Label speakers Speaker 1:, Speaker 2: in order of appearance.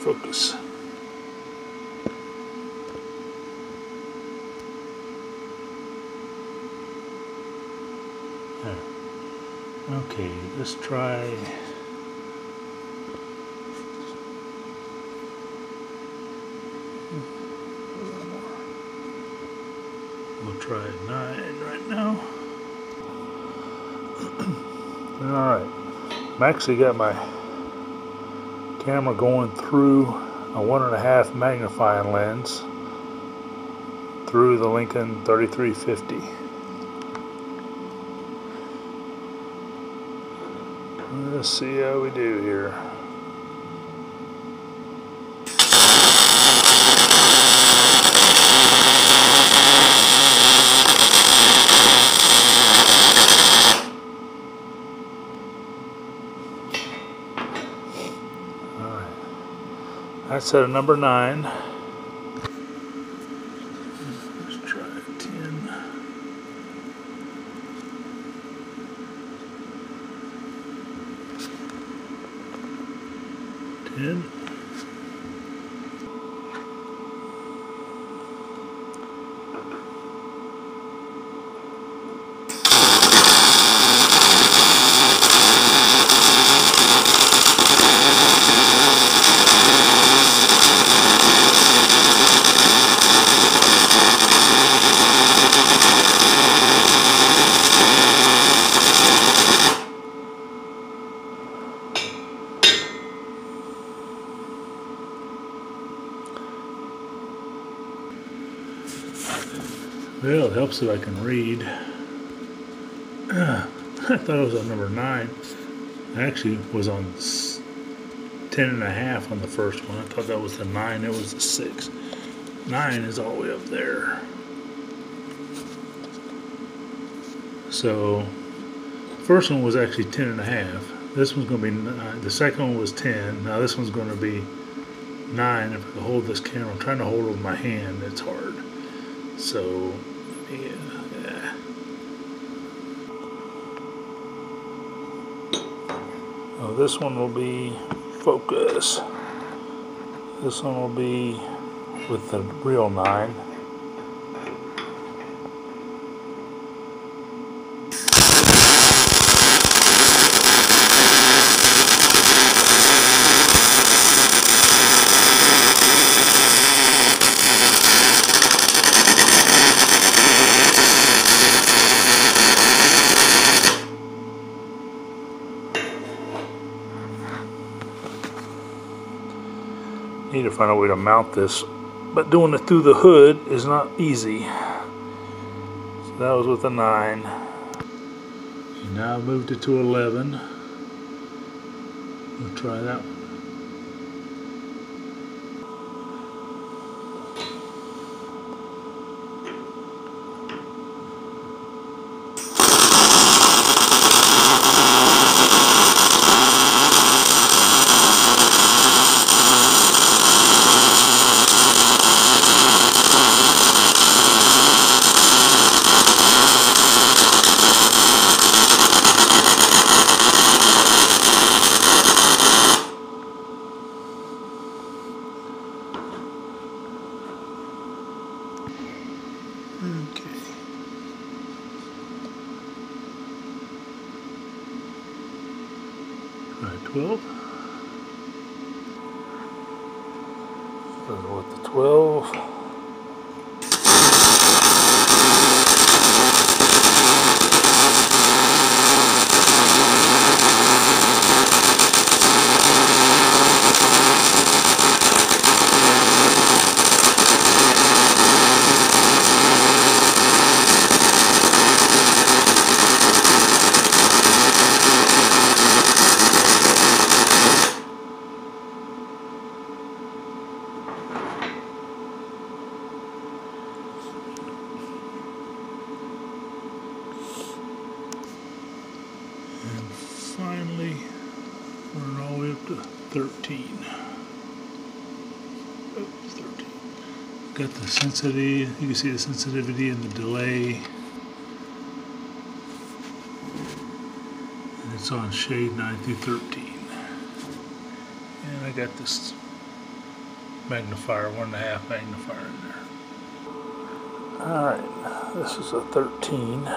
Speaker 1: focus. Okay, let's try. We'll try 9 right now. Alright, I've actually got my camera going through a 1.5 magnifying lens through the Lincoln 3350. Let's see how we do here. That's at a number 9. Let's try 10. 10. Well, it helps that I can read. I thought it was on number 9. I actually was on 10.5 on the first one. I thought that was the 9. It was the 6. 9 is all the way up there. So, the first one was actually 10.5. This one's going to be 9. The second one was 10. Now this one's going to be 9. If I hold this camera, I'm trying to hold it with my hand. It's hard. So, yeah. Oh, this one will be focus. This one will be with the real 9. Need to find a way to mount this, but doing it through the hood is not easy. So that was with the 9. And now I've moved it to 11. We'll try that one. Okay. Try 12. Go with the 12. And finally, we're all the way up to 13. Oh, 13. Got the sensitivity, you can see the sensitivity and the delay. And it's on shade 9 through 13. And I got this magnifier, 1.5 magnifier in there. Alright, this is a 13.